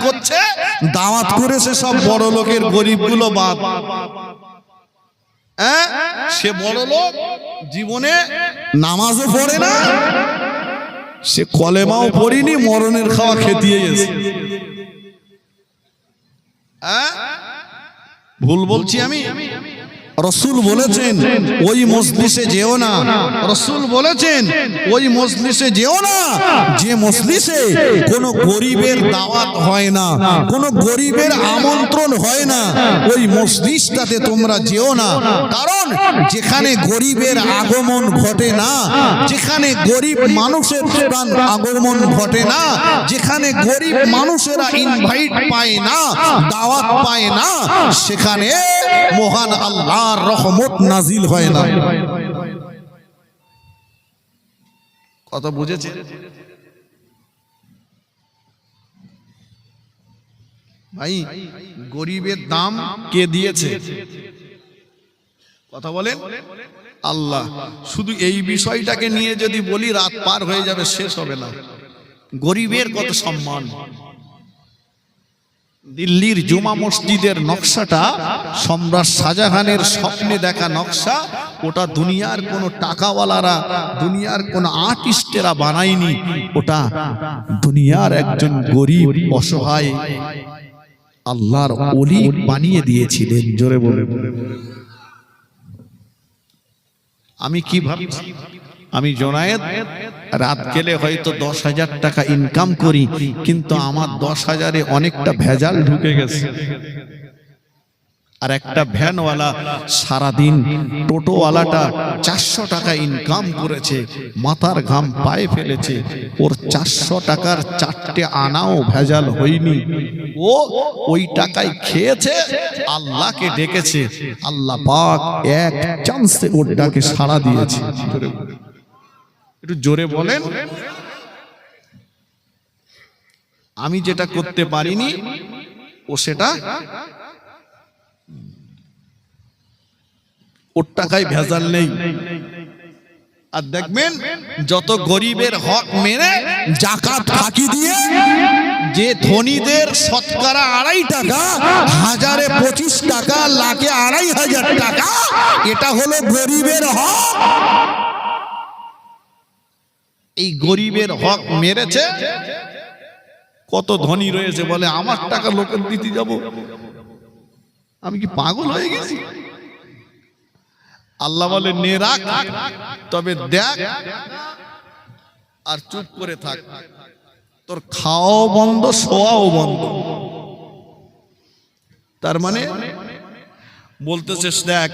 করছে, দাওয়াত করেছে সব বড় লোকের, গরিবগুলো বাদ। সে বড় লোক জীবনে নামাজও পড়ে না, সে কলেমাও পড়িনি, মরণের খাওয়া খেতিয়ে গেছে। ভুল বলছি আমি? রসুল বলেছেন ওই মজলিসে যেও না, রসুল বলেছেন ওই মজলিসে যেও না যে মজলিসে কোনো গরিবের দাওয়াত হয় না, কোনো গরিবের আমন্ত্রণ হয় না, ওই মজলিসটাতে তোমরা যেও না। কারণ যেখানে গরিবের আগমন ঘটে না, যেখানে গরিব মানুষের আগমন ঘটে না, যেখানে গরিব মানুষেরা ইনভাইট পায় না, দাওয়াত পায় না, সেখানে মহান আল্লাহ রহমত নাজিল হয় না। কথা বুঝেছে? ভাই, গরিবের দাম কে দিয়েছে? কথা বলেন আল্লাহ। শুধু এই বিষয়টাকে নিয়ে যদি বলি রাত পার হয়ে যাবে, শেষ হবে না। গরিবের কত সম্মান। দিল্লির জুমা মসজিদের নকশাটা সম্রাট শাহজাহানের স্বপ্নে দেখা নকশা, ওটা দুনিয়ার কোনো টাকাওয়ালারা, দুনিয়ার কোনো আর্টিস্টেরা বানায়নি, ওটা দুনিয়ার একজন গরিব অসহায় আল্লাহর ওলি বানিয়ে দিয়েছিলেন। জোরে বলে আমি কি ভাবছি, আমি জোনায়েত রাত গেলে হয়তো 10,000 টাকা ইনকাম করি, কিন্তু আমার 10,000-এ অনেকটা ভেজাল ঢুকে গেছে। আর একটা ভ্যানওয়ালা সারাদিন, টোটোওয়ালাটা 400 টাকা ইনকাম করেছে, মাথার ঘাম পায়ে ফেলেছে, ওর 400 টাকার 4টে আনাও ভেজাল হয়নি। ও ওই টাকায় খেয়েছে, আল্লাহকে ডেকেছে, আল্লাহ পাক এক চান্সে ওর ডাকে সাড়া দিয়েছে। একটু জোরে বলেন। আমি যেটা করতে পারিনি, ও সেটা, ওর টাকায় ভেজাল নেই। আর দেখবেন যত গরিবের হক মেরে জাকাত ফাঁকি দিয়ে যে ধনীদের শতকরা 2.5 টাকা, 1000-এ 25 টাকা, লাখে 2,500 টাকা, এটা হলো গরিবের হক। এই গরিবের হক মেরেছে। কত ধনী রয়েছে বলে আমার টাকা লোকের দিতে যাব, আমি কি পাগল হয়ে গেছি? আল্লাহ বলে নে রাখ, তবে দেখ আর চুপ করে থাক, তোর খাওয়াও বন্ধ, শোয়াও বন্ধ। তার মানে বলতেছিস দেখ,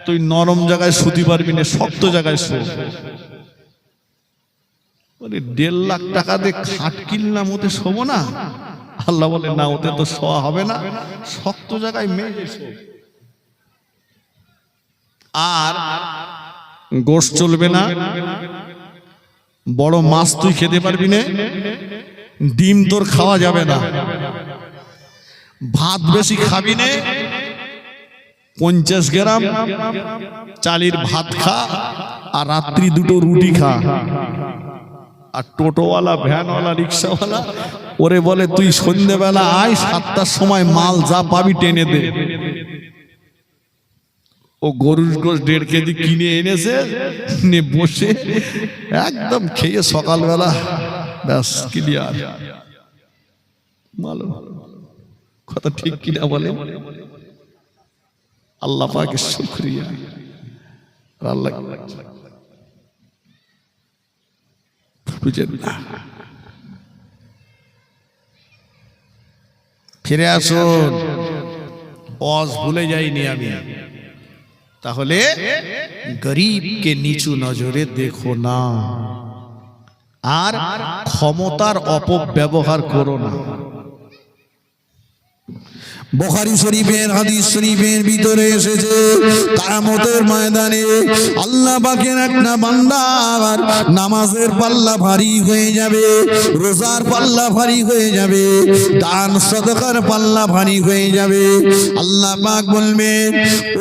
তুই নরম জায়গায় শুতে পারবি না, শক্ত জায়গায় শো। 1.5 লাখ টাকা দিয়ে খাট কিনলাম, ওতে শোবো না? আল্লাহ বলে না, ওতে তো শোয়া হবে না, শক্ত জায়গায় মেয়ে শো। আর গোশত চলবে না, বড় মাছ তুই খেতে পারবি না, ডিম তোর খাওয়া যাবে না, ভাত বেশি খাবি না, 50 গ্রাম চালের ভাত খা, আর রাত্রি 2টো রুটি খা। আর টোটোওয়ালা, ভ্যানওয়ালা, রিক্সাওয়ালা ওরে বলে তুই সন্ধ্যেবেলা আয়, 7টার সময় মাল যা পাবি টেনে দে। ও গরুর গোশত 1.5 কেজি কিনে এনেছে, বসে একদম খেয়ে সকালবেলা ব্যাস ক্লিয়ার। ভালো কথা ঠিক কিনা বলে? আল্লাহ পাকের শুকরিয়া। আল্লাহ ফিরে আসুন, ওয়াজ ভুলে যাইনি আমি। তাহলে গরিবকে নিচু নজরে দেখো না, আর ক্ষমতার অপব্যবহার করো না। বুখারী শরীফের হাদিস শরীফের ভিতরে এসেছে কিয়ামতের ময়দানে আল্লাহ পাকের একটা বান্দার নামাজের পাল্লা ভারী হয়ে যাবে, রোজার পাল্লা ভারী হয়ে যাবে, দান সদকার পাল্লা ভারী হয়ে যাবে। আল্লাহ পাক বলবে,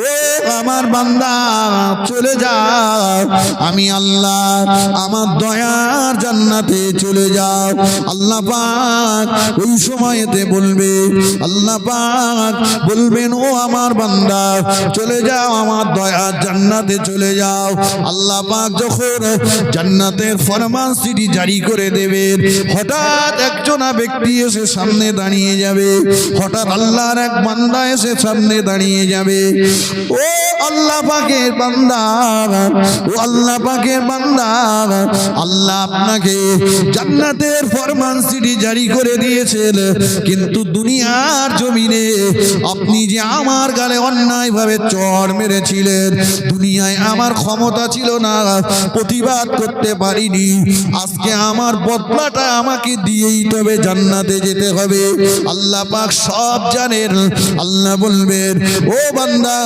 ও আমার বান্দা চলে যাও, আমি আল্লাহ আমার দয়ার জান্নাতে চলে যাও। আল্লাহ পাক ওই সময়তে বলবে, আল্লাহ পাক বলবেন, ও আমার বান্দা চলে যাও, আমার দয়ার জান্নাতে চলে যাও। আল্লাহ পাক যখন জান্নাতের ফরমানসিটি জারি করে দেবেন, হঠাৎ একজনা ব্যক্তি এসে সামনে দাঁড়িয়ে যাবে, হঠাৎ আল্লাহর এক বান্দা এসে সামনে দাঁড়িয়ে যাবে। ও আল্লাহ পাকের বান্দা, ও আল্লাহ পাকের বান্দা, আল্লাহ আপনাকে জান্নাতের ফরমানসিটি জারি করে দিয়েছেন, কিন্তু দুনিয়ার জমিনে আপনি যে আমার গালে অন্যায়ভাবে চড় মেরেছিলেন, দুনিয়ায় আমার ক্ষমতা ছিল না, প্রতিবাদ করতে পারিনি, আজকে আমার বদলাটা আমাকে দিয়েই তবে জান্নাতে যেতে হবে। আল্লাহ পাক সব জানেন। আল্লাহ বলবেন, ও বান্দা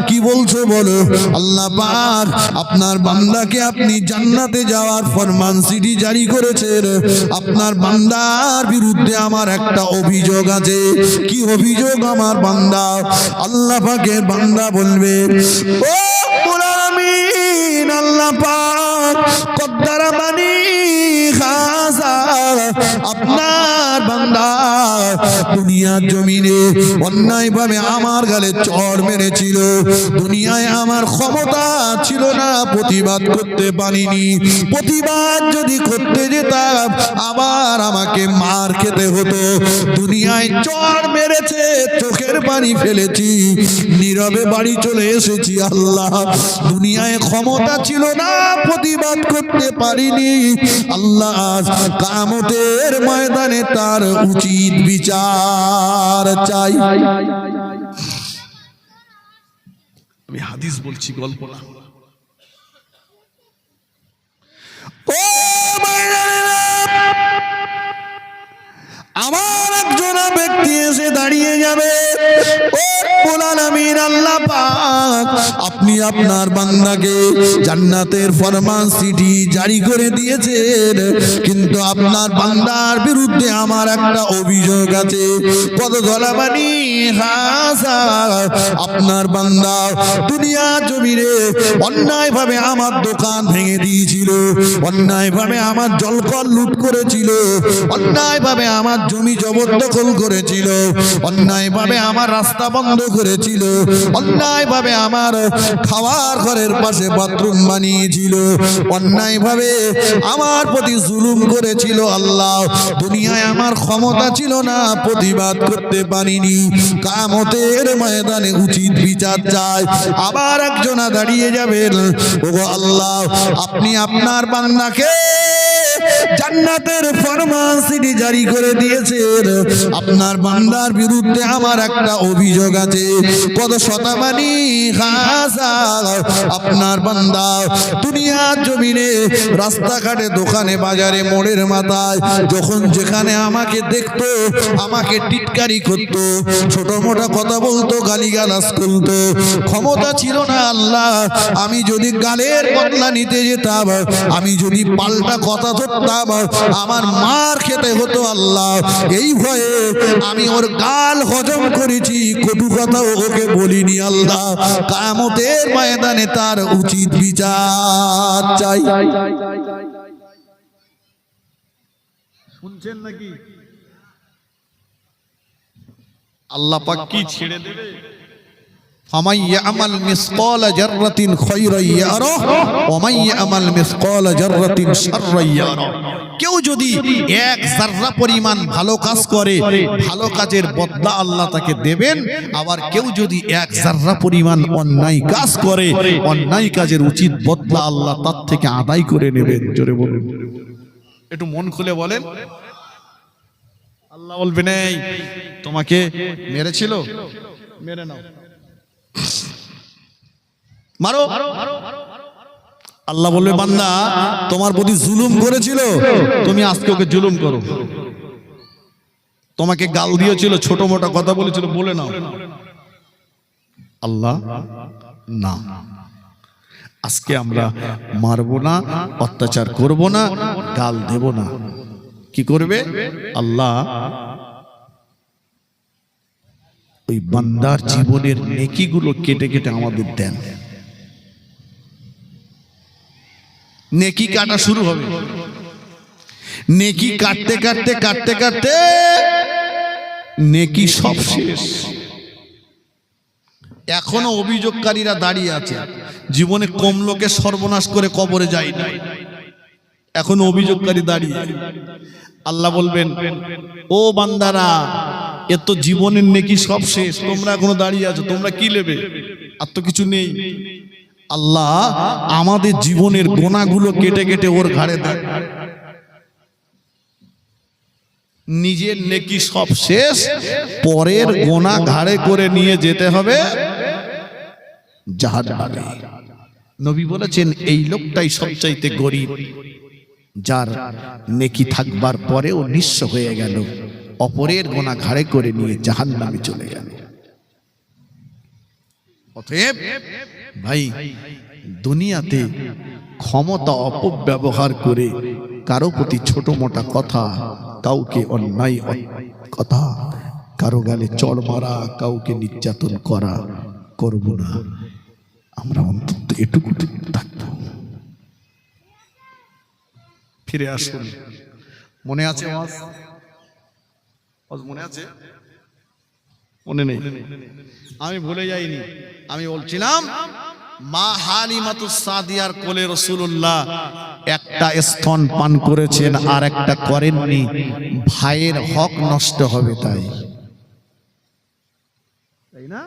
কি বলছো বলো। আল্লাহ পাক আপনার বান্দাকে আপনি জান্নাতে যাওয়ার ফরমানসিটি জারি করেছেন, আপনার বান্দার বিরুদ্ধে আমার একটা অভিযোগ আছে। কি অভিযোগ আমার বান্দা? আল্লাহ পাকের বান্দা বলবে, ও আমিন, আল্লাহ পাক কদ্দারা বানি খাসা, আপনার বান্দা দুনিয়ার জমিনে অন্যায়ভাবে আমার গালে চড় মেরেছিল, দুনিয়ায় আমার ক্ষমতা ছিল না, প্রতিবাদ করতে পারিনি, প্রতিবাদ যদি করতে যেতাম আবার আমাকে মার খেতে হতো। দুনিয়ায় চড় মেরেছে, চোখের পানি ফেলেছি, নীরবে বাড়ি চলে এসেছি। আল্লাহ দুনিয়ায় ক্ষমতা ছিল না, প্রতিবাদ করতে পারিনি। আল্লাহ কিয়ামতের ময়দানে তার উচিত বিচার চাই। আমি হাদিস বলছি, গল্প না। ও আমার একজন ব্যক্তি এসে দাঁড়িয়ে যাবে, ও আমিন, আল্লাহ পাক আপনি আপনার বান্দাকে জান্নাতের ফরমানসিটি জারি করে দিয়েছেন, কিন্তু আপনার বান্দার বিরুদ্ধে আমার একটা অভিযোগ আছে। কত ধলাবানি হাসা, আপনার বান্দা দুনিয়া জমিনে অন্যায়ভাবে আমার দোকান ভেঙে দিয়েছিল, অন্যায়ভাবে আমার জলকল লুট করেছিল, অন্যায়ভাবে আমার জমি জবরদখল করেছিল, অন্যায়ভাবে আমার রাস্তা বন্ধ করেছিল, অন্যায়ভাবে আমার খাওয়ার ঘরের পাশে বাথরুম বানিয়েছিল, অন্যায়ভাবে আমার প্রতি জুলুম করেছিল। আল্লাহ দুনিয়ায় আমার ক্ষমতা ছিল না, প্রতিবাদ করতে পারিনি, কিয়ামতের ময়দানে উচিত বিচার চাই। আবার একজনা দাঁড়িয়ে যাবেন, ওগো আল্লাহ আপনি আপনার বান্দাকে জান্নাতের ফরমানসিটি জারি করে দিয়েছেন, আপনার বান্দার বিরুদ্ধে আমার একটা অভিযোগ আছে। কত শতাবানি খাসা, আপনার বান্দা দুনিয়ার জমিনে রাস্তাঘাটে দোকানে বাজারে মোড়ের মাথায় যখন যেখানে আমাকে দেখতো, আমাকে টিটকারি করতো, ছোট মোটা কথা বলতো, গালিগালাজ করতো, ক্ষমতা ছিল না। আল্লাহ আমি যদি গালের বদলা নিতে যেতাম, আমি যদি পাল্টা কথা ধরতাম, আমার মার খেতে হতো। আল্লাহ এই ভয়ে আমি ওর গাল হজম করেছি, কটু কথাও ওকে বলিনি। আল্লাহ কিয়ামতের ময়দানে তার উচিত বিচার চাই। শুনছেন নাকি? আল্লাহ পাক কি ছেড়ে দেবে? ফামান ইয়ামাল মিসকালা জাররাতিন খায়রান ইয়ারাহ ওয়া মান ইয়ামাল মিসকালা জাররাতিন শাররান ইয়ারাহ। কেউ যদি এক জাররা পরিমাণ ভালো কাজ করে, ভালো কাজের বদলা আল্লাহ তাকে দেবেন। আবার কেউ যদি এক জাররা পরিমাণ অন্যায় কাজ করে, অন্যায় কাজের উচিত বদলা আল্লাহ তার থেকে আদায় করে নেবেন। জোরে বলুন, একটু মন খুলে বলেন। আল্লাহ বলবেন, এই তোমাকে মেরেছিল, মেরে নাও, মারো। আল্লাহ বলবে, বান্দা তোমার প্রতি জুলুম করেছিল, তুমি আজকে ওকে জুলুম করো। তোমাকে গাল দিয়েছিল, ছোট মোটা কথা বলেছিল, বলে নাও। আল্লাহ না, আজকে আমরা মারবো না, অত্যাচার করব না, গাল দেব না। কি করবে আল্লাহ? ওই বান্দার জীবনের নেকিগুলো কেটে কেটে আমাদের দেন। নেকি কাটা শুরু হবে। নেকি কাটতে কাটতে কাটতে কাটতে নেকি সব শেষ। এখনো অভিযোগকারীরা দাঁড়িয়ে আছে, জীবনে কম লোকে সর্বনাশ করে কবরে যায় না, এখনো অভিযোগকারী দাঁড়িয়ে। আল্লাহ বলবেন, ও বান্দারা, এ তো জীবনের নেকি সব শেষ, তোমরা এখনো দাঁড়িয়ে আছো, তোমরা কি নেবে? আর তো কিছু নেই। আল্লাহ আমাদের জীবনের গোনাগুলো কেটে কেটে ওর ঘাড়ে দেয়। নিজের নেকি সব শেষ, পরের গোনা ঘাড়ে করে নিয়ে যেতে হবে জাহান্নামে। নবী বলেছেন, এই লোকটাই সবচাইতে গরীব, যার নেকি থাকবার পরেও নিঃস্ব হয়ে গেল, অপরের গোনা ঘাড়ে করে নিয়ে জাহান্নামে চলে গেল। অতএব ভাই, দুনিয়াতে ক্ষমতা অপব্যবহার করে কারো প্রতি ছোট মোটা কথা, কাউকে অন্যায় কথা, কারো গালে চড় মারা, কাউকে নির্যাতন করা করব না। আমরা অন্তত এটুকু থাকবো। ফিরে আসুন। মনে আছে? মনে আছে? মনে নেই? আমি ভুলে যাইনি। আমি বলছিলাম, মা হালিমাতুস সাদিয়ার কোলে রাসূলুল্লাহ একটা স্তন পান করেছেন আর একটা করেননি, ভাইয়ের হক নষ্ট হবে তাই না?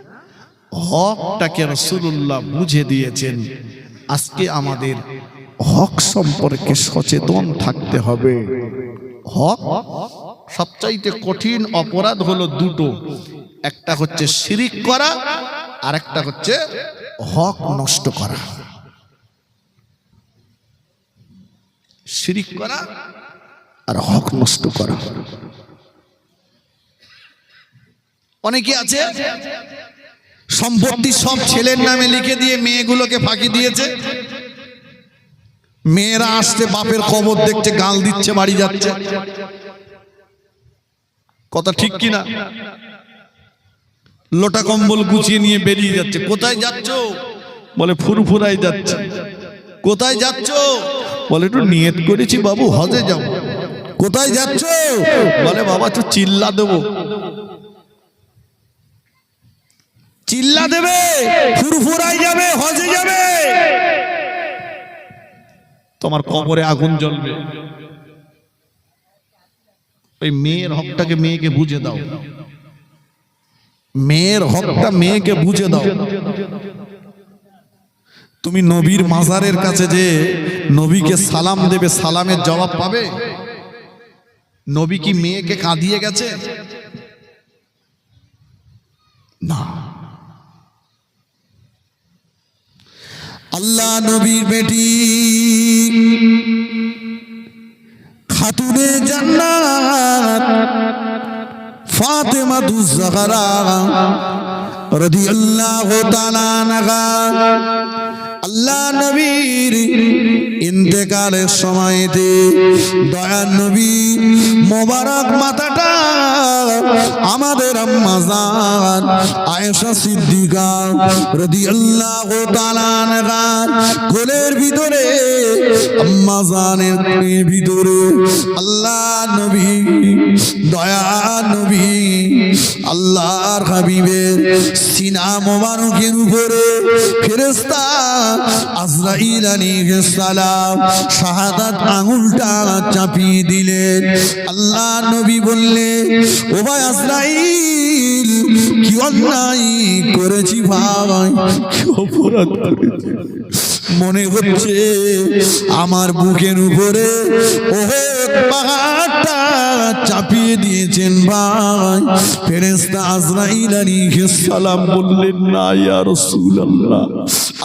হকটাকে রাসূলুল্লাহ বুঝে দিয়েছেন। আজকে আমাদের হক সম্পর্কে সচেতন থাকতে হবে। হক সবচাইতে কঠিন অপরাধ হলো দুটো, একটা হচ্ছে শিরিক করা, আর একটা হচ্ছে হক নষ্ট করা। শিরিক করা আর হক নষ্ট করা। অনেকে আছে সম্পত্তি সব ছেলের নামে লিখে দিয়ে মেয়েগুলোকে ফাঁকি দিয়েছে। মেয়েরা আসছে, বাপের খবর দেখছে, গাল দিচ্ছে, বাড়ি যাচ্ছে। কথা ঠিক কিনা? লোটা কম্বল গুছিয়ে নিয়ে বেরিয়ে যাচ্ছে। কোথায় যাচ্ছ? বলে ফুরফুরায় যাচ্ছে। কোথায় যাচ্ছ? বলে একটু নিয়ত করেছি বাবু, হজে যাব। কোথায় যাচ্ছ? বলে বাবা একটু চিল্লা দেবো। চিল্লা দেবে, ফুরফুরায় যাবে, হজে যাবে, তোমার কবরে আগুন জ্বলবে। ওই মেয়ের হকটাকে মেয়েকে বুঝে দাও। মেয়ের হকটা মেয়েকে বুঝে দাও। তুমি নবীর মাজারের কাছে যে নবীকে সালাম দেবে, সালামের জবাব পাবে? নবী কি মেয়েকে কাঁদিয়ে গেছে? না। আল্লাহ নবীর বেটি খাতুনে জান্নাত ফাতেমাতুজ জাহরা রাদিয়াল্লাহু তাআলা আনহা, আল্লাহ নবীর ইন্তেকালের সময়তে দয়ার নবী মোবারক মাথাটা আমাদের আম্মা জান আয়েশা সিদ্দিকা রাদিয়াল্লাহু তাআলা আনহা কোলের ভিতরে, আম্মা জানের কোলের ভিতরে আল্লাহ নবী, দয়ার নবী, আল্লাহর হাবিবের সিনা মোবারকের উপরে ফেরেশতা আজরাইল আলাইহিস সালাম শাহাদাত আঙ্গুলটা চাপিয়ে দিলেন। আল্লাহ নবী বললেন, ও ভাই আজরাইল, কি অন্যায় করেছি ভাই, কি অপরাধ করেছি? মনে হচ্ছে আমার বুকের উপরে ওহদ পাহাড়টা চাপিয়ে দিয়েছেন ভাই। ফেরেশতা আজরাইল আলাইহিস সালাম বললেন, না ইয়া রাসূলুল্লাহ।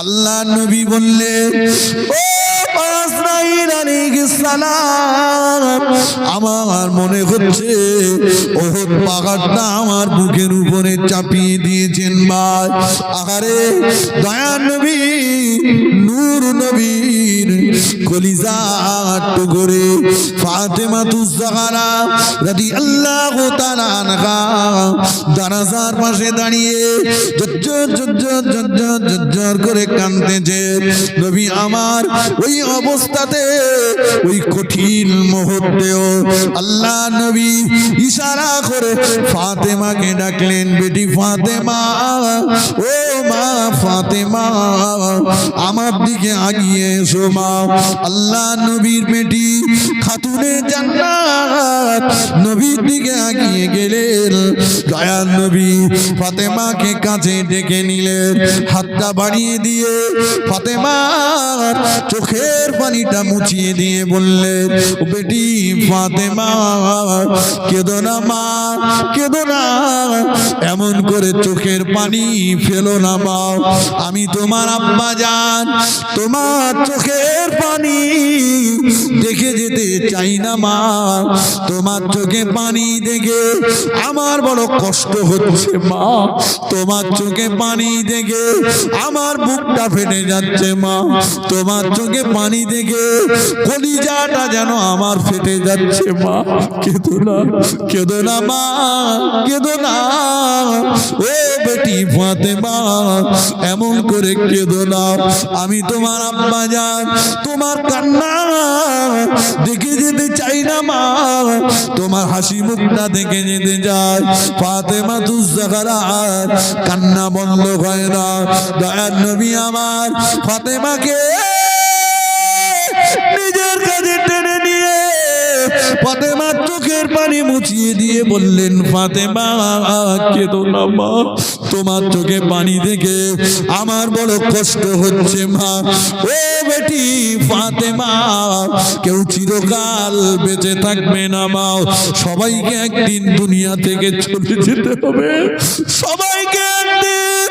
আল্লাহ নবী বললেন, ও আজরাইল, ইসমাঈল আলাইহিস সালাম আমার মনে হচ্ছে ওহদ পাহাড়টা আমার বুকের উপরে চাপিয়ে দিয়েছেন ভাই। আরে দয়ার নবী নূর নবীর কলিজার টুকরে ফাতেমাতুজ জাহরা রাদিয়াল্লাহু তাআলা আনহা জানাজার পাশে দাঁড়িয়ে ঝরঝর করে কাঁদতেছে। নবী আমার ওই অবস্থাতে ওই কঠিন মুহূর্তেও আল্লাহ নবী ইশারা করে ফাতেমাকে ডাকলেন, বেটি ফাতেমা, ও মা ফাতেমা আমার দিকে আগিয়ে এসো মা। আল্লাহ নবীর বেটি খাতুনে জান্নাত নবীর দিকে আগিয়ে গেলেন। দয়ার নবী ফাতেমাকে কাছে ডেকে নিলেন, হাতটা বাড়িয়ে দিয়ে ফাতেমার চোখের পানিটা মুছিয়ে দিয়ে বললেন, ও বেটি ফাতেমা কেঁদো না মা, কেঁদো না, এমন করে চোখের পানি ফেলো না মা। আমি তোমার আব্বা জান, তোমার চোখের পানি দেখে যেতে চাই না মা। তোমার চোখে পানি দেখে আমার বড় কষ্ট হচ্ছে মা। তোমার চোখে পানি দেখে আমার বুকটা ফেটে যাচ্ছে মা। তোমার চোখে পানি দেখে কলিজাটা যেন আমার ফেটে যাচ্ছে মা। কেঁদো না, কেঁদো না মা, কেঁদো না, ও বেটি ফাতেমা এমন করে কেঁদো না। আমি তোমার আব্বা জান, তোমার কান্না দেখে যেতে চাই না মা। তোমার হাসি মুখটা দেখে যেতে যায়। ফাতেমাতুজ জাহরা কান্না বন্ধ হয় না। দয়ার নবী আমার ফাতেমাকে নিজের কাছে টেনে নিয়ে ফাতেমার চোখের পানি মুছিয়ে দিয়ে বললেন, ফাতেমা কেঁদো না মা, তোমার চোখে পানি দেখে আমার বড় কষ্ট হচ্ছে মা। ও বেটি ফাতেমা কেউ চিরকাল বেঁচে থাকবে না মা, সবাইকে একদিন দুনিয়া থেকে চলে যেতে হবে। সবাইকে একদিন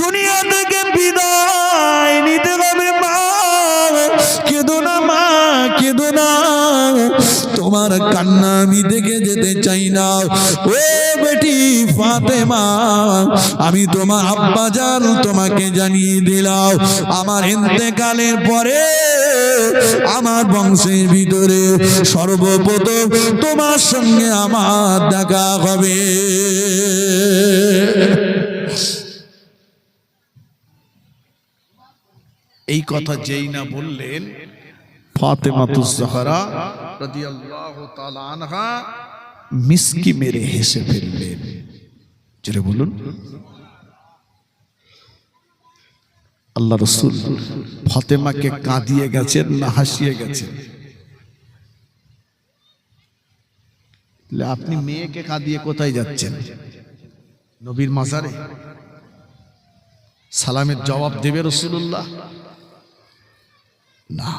দুনিয়া থেকে বিদায় নিতে হবে মা। কেঁদো না মা, কেঁদো না, তোমার কান্না আমি দেখে যেতে চাই না। ও বেটি ফাতেমা আমি তোমার আব্বা জান তোমাকে জানিয়ে দিলাম, আমার ইন্তেকালের পরে আমার বংশের ভিতরে সর্বপ্রথম তোমার সঙ্গে আমার দেখা হবে। এই কথা যেই না বললেন, ফাতেমাতুজ জাহরা রাদিয়াল্লাহু তাআলা আনহা মিসকি মেরে হেসে ফেললেন। জোরে বলুন। আল্লাহ রাসূল ফাতেমাকে কাঁদিয়ে গেছেন না হাসিয়ে গেছেন? আপনি মেয়েকে কাঁদিয়ে কোথায় যাচ্ছেন? নবীর মাজারে সালামের জবাব দেবে রাসূলুল্লাহ? না।